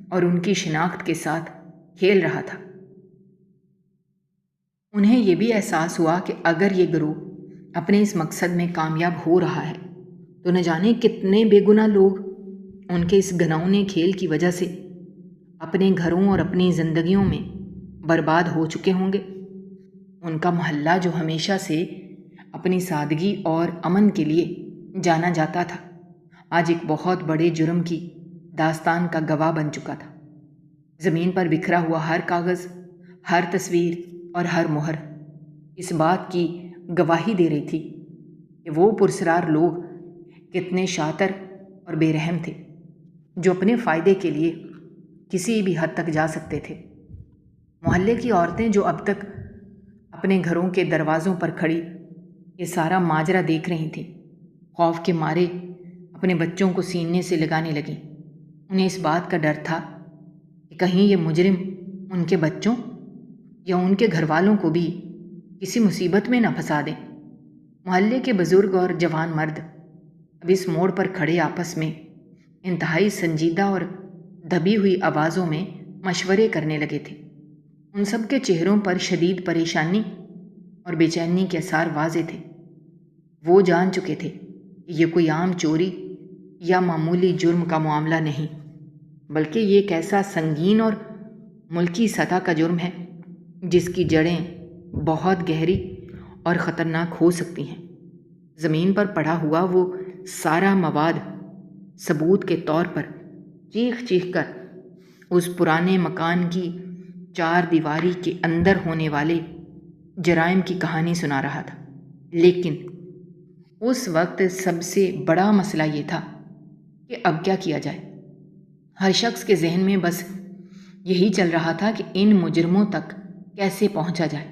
اور ان کی شناخت کے ساتھ کھیل رہا تھا۔ انہیں یہ بھی احساس ہوا کہ اگر یہ گروہ اپنے اس مقصد میں کامیاب ہو رہا ہے تو نہ جانے کتنے بے گناہ لوگ ان کے اس گھناؤنے کھیل کی وجہ سے اپنے گھروں اور اپنی زندگیوں میں برباد ہو چکے ہوں گے۔ ان کا محلہ جو ہمیشہ سے اپنی سادگی اور امن کے لیے جانا جاتا تھا، آج ایک بہت بڑے جرم کی داستان کا گواہ بن چکا تھا۔ زمین پر بکھرا ہوا ہر کاغذ، ہر تصویر اور ہر مہر اس بات کی گواہی دے رہی تھی کہ وہ پرسرار لوگ کتنے شاطر اور بے رحم تھے، جو اپنے فائدے کے لیے کسی بھی حد تک جا سکتے تھے۔ محلے کی عورتیں جو اب تک اپنے گھروں کے دروازوں پر کھڑی یہ سارا ماجرا دیکھ رہی تھیں، خوف کے مارے اپنے بچوں کو سینے سے لگانے لگیں۔ انہیں اس بات کا ڈر تھا کہ کہیں یہ مجرم ان کے بچوں یا ان کے گھر والوں کو بھی کسی مصیبت میں نہ پھنسا دیں۔ محلے کے بزرگ اور جوان مرد اب اس موڑ پر کھڑے آپس میں انتہائی سنجیدہ اور دبی ہوئی آوازوں میں مشورے کرنے لگے تھے۔ ان سب کے چہروں پر شدید پریشانی اور بے چینی کے اثار واضح تھے۔ وہ جان چکے تھے کہ یہ کوئی عام چوری یا معمولی جرم کا معاملہ نہیں، بلکہ یہ ایک ایسا سنگین اور ملکی سطح کا جرم ہے جس کی جڑیں بہت گہری اور خطرناک ہو سکتی ہیں۔ زمین پر پڑا ہوا وہ سارا مواد ثبوت کے طور پر چیخ چیخ کر اس پرانے مکان کی چار دیواری کے اندر ہونے والے جرائم کی کہانی سنا رہا تھا۔ لیکن اس وقت سب سے بڑا مسئلہ یہ تھا کہ اب کیا کیا جائے۔ ہر شخص کے ذہن میں بس یہی چل رہا تھا کہ ان مجرموں تک کیسے پہنچا جائے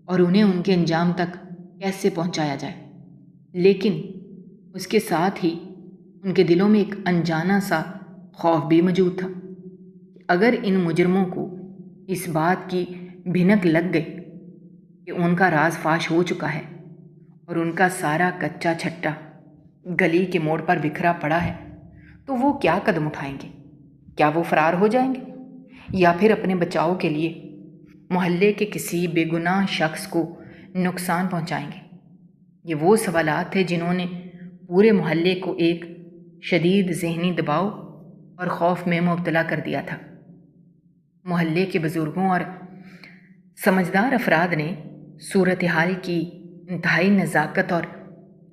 اور انہیں ان کے انجام تک کیسے پہنچایا جائے۔ لیکن اس کے ساتھ ہی ان کے دلوں میں ایک انجانا سا خوف بھی موجود تھا کہ اگر ان مجرموں کو اس بات کی بھنک لگ گئی کہ ان کا راز فاش ہو چکا ہے اور ان کا سارا کچا چھٹا گلی کے موڑ پر بکھرا پڑا ہے، تو وہ کیا قدم اٹھائیں گے؟ کیا وہ فرار ہو جائیں گے یا پھر اپنے بچاؤ کے لیے محلے کے کسی بے گناہ شخص کو نقصان پہنچائیں گے؟ یہ وہ سوالات تھے جنہوں نے پورے محلے کو ایک شدید ذہنی دباؤ اور خوف میں مبتلا کر دیا تھا۔ محلے کے بزرگوں اور سمجھدار افراد نے صورتحال کی انتہائی نزاکت اور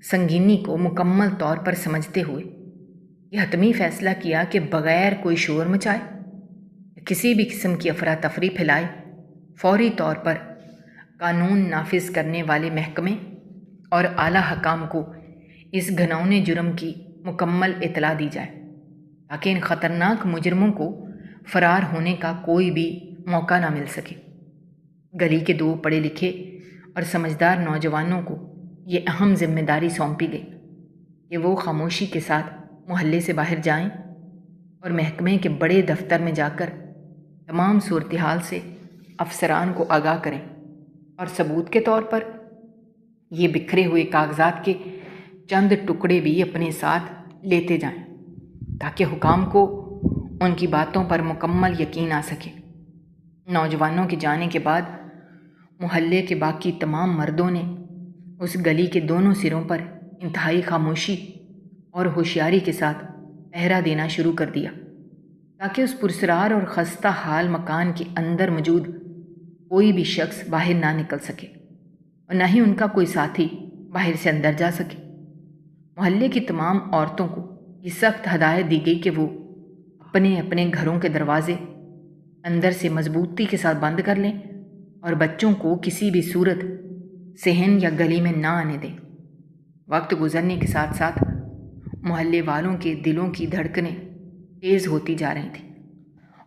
سنگینی کو مکمل طور پر سمجھتے ہوئے یہ حتمی فیصلہ کیا کہ بغیر کوئی شور مچائے، کسی بھی قسم کی افراتفری پھیلائے، فوری طور پر قانون نافذ کرنے والے محکمے اور اعلیٰ حکام کو اس گھناؤنے جرم کی مکمل اطلاع دی جائے تاکہ ان خطرناک مجرموں کو فرار ہونے کا کوئی بھی موقع نہ مل سکے۔ گلی کے دو پڑھے لکھے اور سمجھدار نوجوانوں کو یہ اہم ذمہ داری سونپی گئی کہ وہ خاموشی کے ساتھ محلے سے باہر جائیں اور محکمے کے بڑے دفتر میں جا کر تمام صورتحال سے افسران کو آگاہ کریں اور ثبوت کے طور پر یہ بکھرے ہوئے کاغذات کے چند ٹکڑے بھی اپنے ساتھ لیتے جائیں تاکہ حکام کو ان کی باتوں پر مکمل یقین آ سکے۔ نوجوانوں کے جانے کے بعد محلے کے باقی تمام مردوں نے اس گلی کے دونوں سروں پر انتہائی خاموشی اور ہوشیاری کے ساتھ پہرا دینا شروع کر دیا تاکہ اس پرسرار اور خستہ حال مکان کے اندر موجود کوئی بھی شخص باہر نہ نکل سکے اور نہ ہی ان کا کوئی ساتھی باہر سے اندر جا سکے۔ محلے کی تمام عورتوں کو یہ سخت ہدایت دی گئی کہ وہ اپنے اپنے گھروں کے دروازے اندر سے مضبوطی کے ساتھ بند کر لیں اور بچوں کو کسی بھی صورت صحن یا گلی میں نہ آنے دیں۔ وقت گزرنے کے ساتھ ساتھ محلے والوں کے دلوں کی دھڑکنیں تیز ہوتی جا رہی تھیں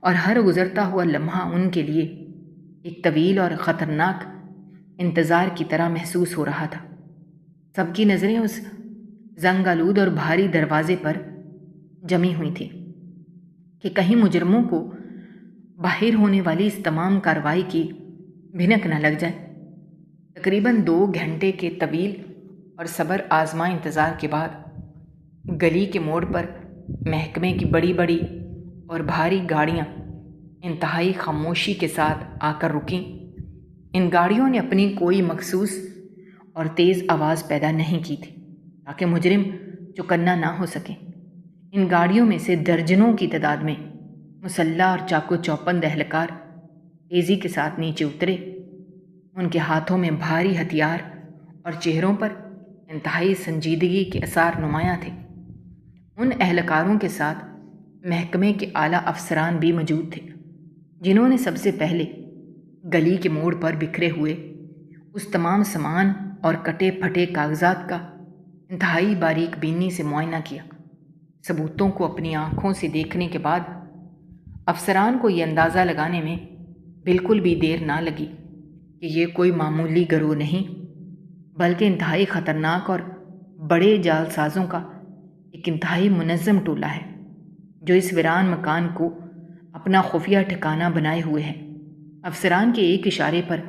اور ہر گزرتا ہوا لمحہ ان کے لیے ایک طویل اور خطرناک انتظار کی طرح محسوس ہو رہا تھا۔ سب کی نظریں اس زنگ آلود اور بھاری دروازے پر جمی ہوئی تھیں کہ کہیں مجرموں کو باہر ہونے والی اس تمام کارروائی کی بھنک نہ لگ جائے۔ تقریباً 2 گھنٹے کے طویل اور صبر آزما انتظار کے بعد گلی کے موڑ پر محکمے کی بڑی بڑی اور بھاری گاڑیاں انتہائی خاموشی کے ساتھ آ کر رکیں۔ ان گاڑیوں نے اپنی کوئی مخصوص اور تیز آواز پیدا نہیں کی تھی تاکہ مجرم چوکنا نہ ہو سکے۔ ان گاڑیوں میں سے درجنوں کی تعداد میں مسلح اور چاقو چوبند اہلکار تیزی کے ساتھ نیچے اترے۔ ان کے ہاتھوں میں بھاری ہتھیار اور چہروں پر انتہائی سنجیدگی کے آثار نمایاں تھے۔ ان اہلکاروں کے ساتھ محکمے کے اعلیٰ افسران بھی موجود تھے، جنہوں نے سب سے پہلے گلی کے موڑ پر بکھرے ہوئے اس تمام سامان اور کٹے پھٹے کاغذات کا انتہائی باریک بینی سے معائنہ کیا۔ ثبوتوں کو اپنی آنکھوں سے دیکھنے کے بعد افسران کو یہ اندازہ لگانے میں بالکل بھی دیر نہ لگی کہ یہ کوئی معمولی گروہ نہیں بلکہ انتہائی خطرناک اور بڑے جال سازوں کا ایک انتہائی منظم ٹولہ ہے، جو اس ویران مکان کو اپنا خفیہ ٹھکانہ بنائے ہوئے ہے۔ افسران کے ایک اشارے پر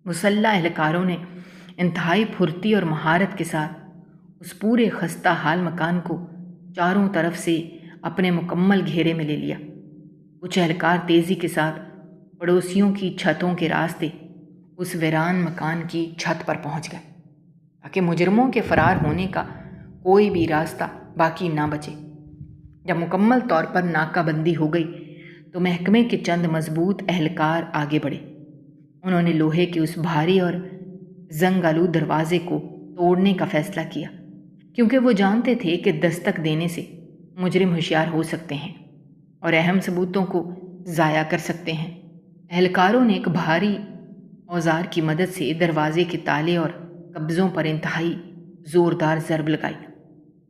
مسلح اہلکاروں نے انتہائی پھرتی اور مہارت کے ساتھ اس پورے خستہ حال مکان کو چاروں طرف سے اپنے مکمل گھیرے میں لے لیا۔ کچھ اہلکار تیزی کے ساتھ پڑوسیوں کی چھتوں کے راستے اس ویران مکان کی چھت پر پہنچ گئے تاکہ مجرموں کے فرار ہونے کا کوئی بھی راستہ باقی نہ بچے۔ جب مکمل طور پر ناکہ بندی ہو گئی تو محکمے کے چند مضبوط اہلکار آگے بڑھے۔ انہوں نے لوہے کے اس بھاری اور زنگ آلود دروازے کو توڑنے کا فیصلہ کیا، کیونکہ وہ جانتے تھے کہ دستک دینے سے مجرم ہوشیار ہو سکتے ہیں اور اہم ثبوتوں کو ضائع کر سکتے ہیں۔ اہلکاروں نے ایک بھاری اوزار کی مدد سے دروازے کے تالے اور قبضوں پر انتہائی زوردار ضرب لگائی،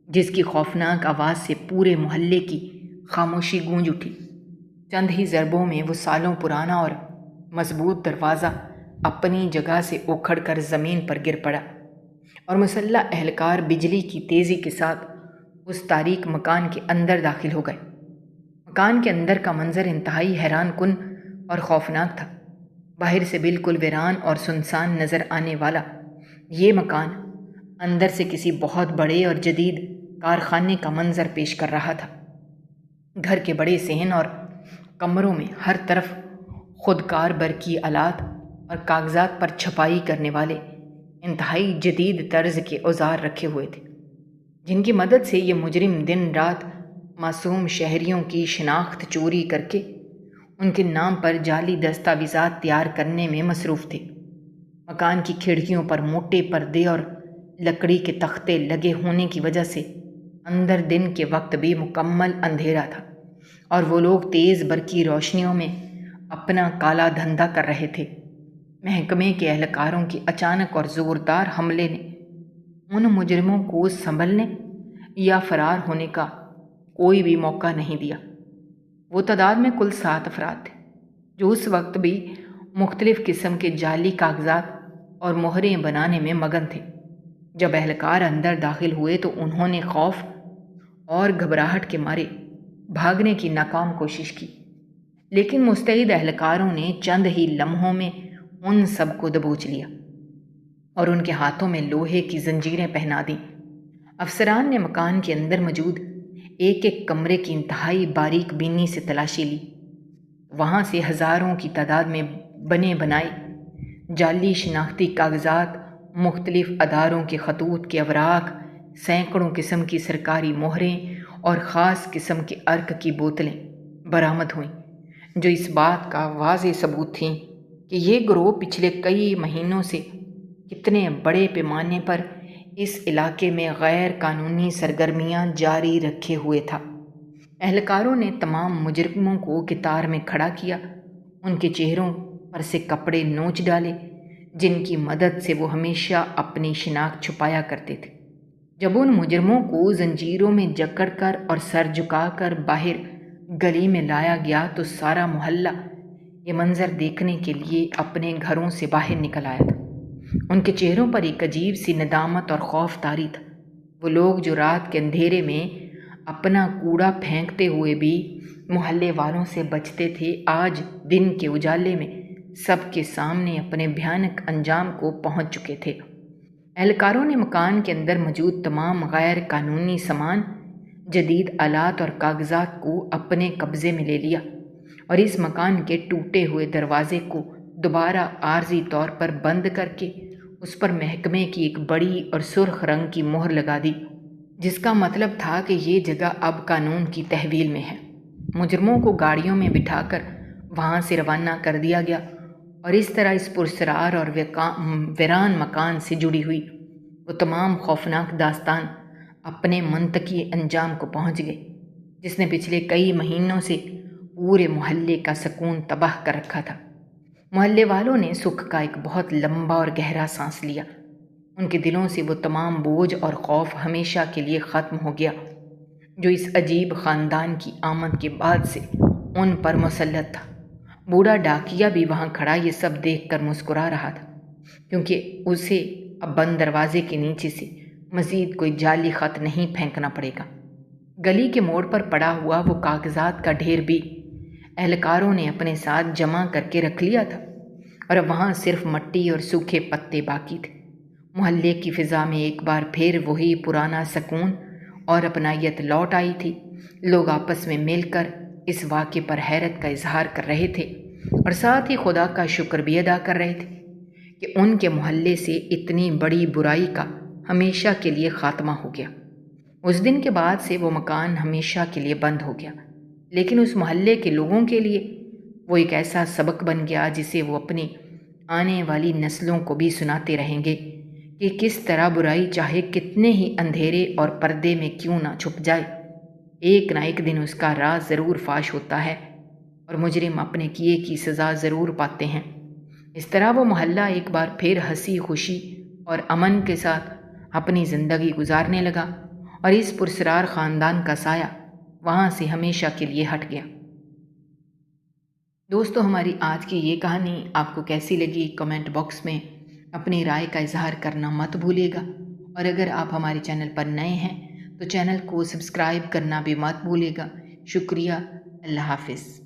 جس کی خوفناک آواز سے پورے محلے کی خاموشی گونج اٹھی۔ چند ہی ضربوں میں وہ سالوں پرانا اور مضبوط دروازہ اپنی جگہ سے اکھڑ کر زمین پر گر پڑا اور مسلح اہلکار بجلی کی تیزی کے ساتھ اس تاریک مکان کے اندر داخل ہو گئے۔ مکان کے اندر کا منظر انتہائی حیران کن اور خوفناک تھا۔ باہر سے بالکل ویران اور سنسان نظر آنے والا یہ مکان اندر سے کسی بہت بڑے اور جدید کارخانے کا منظر پیش کر رہا تھا۔ گھر کے بڑے صحن اور کمروں میں ہر طرف خودکار برقی آلات اور کاغذات پر چھپائی کرنے والے انتہائی جدید طرز کے اوزار رکھے ہوئے تھے، جن کی مدد سے یہ مجرم دن رات معصوم شہریوں کی شناخت چوری کر کے ان کے نام پر جعلی دستاویزات تیار کرنے میں مصروف تھے۔ مکان کی کھڑکیوں پر موٹے پردے اور لکڑی کے تختے لگے ہونے کی وجہ سے اندر دن کے وقت بھی مکمل اندھیرا تھا اور وہ لوگ تیز برقی روشنیوں میں اپنا کالا دھندا کر رہے تھے۔ محکمے کے اہلکاروں کے اچانک اور زوردار حملے نے ان مجرموں کو سنبھلنے یا فرار ہونے کا کوئی بھی موقع نہیں دیا۔ وہ تعداد میں کل 7 افراد تھے، جو اس وقت بھی مختلف قسم کے جعلی کاغذات اور مہریں بنانے میں مگن تھے۔ جب اہلکار اندر داخل ہوئے تو انہوں نے خوف اور گھبراہٹ کے مارے بھاگنے کی ناکام کوشش کی، لیکن مستعد اہلکاروں نے چند ہی لمحوں میں ان سب کو دبوچ لیا اور ان کے ہاتھوں میں لوہے کی زنجیریں پہنا دیں۔ افسران نے مکان کے اندر موجود ایک ایک کمرے کی انتہائی باریک بینی سے تلاشی لی۔ وہاں سے ہزاروں کی تعداد میں بنے بنائے جعلی شناختی کاغذات، مختلف اداروں کے خطوط کے اوراق، سینکڑوں قسم کی سرکاری مہریں اور خاص قسم کے عرق کی بوتلیں برآمد ہوئیں، جو اس بات کا واضح ثبوت تھیں کہ یہ گروہ پچھلے کئی مہینوں سے کتنے بڑے پیمانے پر اس علاقے میں غیر قانونی سرگرمیاں جاری رکھے ہوئے تھا۔ اہلکاروں نے تمام مجرموں کو قطار میں کھڑا کیا، ان کے چہروں پر سے کپڑے نوچ ڈالے جن کی مدد سے وہ ہمیشہ اپنی شناخت چھپایا کرتے تھے۔ جب ان مجرموں کو زنجیروں میں جکڑ کر اور سر جھکا کر باہر گلی میں لایا گیا تو سارا محلہ یہ منظر دیکھنے کے لیے اپنے گھروں سے باہر نکل آیا تھا۔ ان کے چہروں پر ایک عجیب سی ندامت اور خوف طاری تھا۔ وہ لوگ جو رات کے اندھیرے میں اپنا کوڑا پھینکتے ہوئے بھی محلے والوں سے بچتے تھے، آج دن کے اجالے میں سب کے سامنے اپنے بھیانک انجام کو پہنچ چکے تھے۔ اہلکاروں نے مکان کے اندر موجود تمام غیر قانونی سامان، جدید آلات اور کاغذات کو اپنے قبضے میں لے لیا اور اس مکان کے ٹوٹے ہوئے دروازے کو دوبارہ عارضی طور پر بند کر کے اس پر محکمے کی ایک بڑی اور سرخ رنگ کی مہر لگا دی، جس کا مطلب تھا کہ یہ جگہ اب قانون کی تحویل میں ہے۔ مجرموں کو گاڑیوں میں بٹھا کر وہاں سے روانہ کر دیا گیا اور اس طرح اس پرسرار اور ویران مکان سے جڑی ہوئی وہ تمام خوفناک داستان اپنے منطقی انجام کو پہنچ گئی، جس نے پچھلے کئی مہینوں سے پورے محلے کا سکون تباہ کر رکھا تھا۔ محلے والوں نے سکھ کا ایک بہت لمبا اور گہرا سانس لیا۔ ان کے دلوں سے وہ تمام بوجھ اور خوف ہمیشہ کے لیے ختم ہو گیا جو اس عجیب خاندان کی آمد کے بعد سے ان پر مسلط تھا۔ بوڑھا ڈاکیا بھی وہاں کھڑا یہ سب دیکھ کر مسکرا رہا تھا، کیونکہ اسے اب بند دروازے کے نیچے سے مزید کوئی جعلی خط نہیں پھینکنا پڑے گا۔ گلی کے موڑ پر پڑا ہوا وہ کاغذات کا ڈھیر بھی اہلکاروں نے اپنے ساتھ جمع کر کے رکھ لیا تھا اور اب وہاں صرف مٹی اور سوکھے پتے باقی تھے۔ محلے کی فضا میں ایک بار پھر وہی پرانا سکون اور اپنائیت لوٹ آئی تھی۔ لوگ آپس میں مل کر اس واقعے پر حیرت کا اظہار کر رہے تھے اور ساتھ ہی خدا کا شکر بھی ادا کر رہے تھے کہ ان کے محلے سے اتنی بڑی برائی کا ہمیشہ کے لیے خاتمہ ہو گیا۔ اس دن کے بعد سے وہ مکان ہمیشہ کے لیے بند ہو گیا، لیکن اس محلے کے لوگوں کے لیے وہ ایک ایسا سبق بن گیا جسے وہ اپنی آنے والی نسلوں کو بھی سناتے رہیں گے کہ کس طرح برائی چاہے کتنے ہی اندھیرے اور پردے میں کیوں نہ چھپ جائے، ایک نہ ایک دن اس کا راز ضرور فاش ہوتا ہے اور مجرم اپنے کیے کی سزا ضرور پاتے ہیں۔ اس طرح وہ محلہ ایک بار پھر ہنسی خوشی اور امن کے ساتھ اپنی زندگی گزارنے لگا اور اس پرسرار خاندان کا سایہ وہاں سے ہمیشہ کے لیے ہٹ گیا۔ دوستو، ہماری آج کی یہ کہانی آپ کو کیسی لگی؟ کمنٹ باکس میں اپنی رائے کا اظہار کرنا مت بھولیے گا، اور اگر آپ ہمارے چینل پر نئے ہیں تو چینل کو سبسکرائب کرنا بھی مت بھولیے گا۔ شکریہ۔ اللہ حافظ۔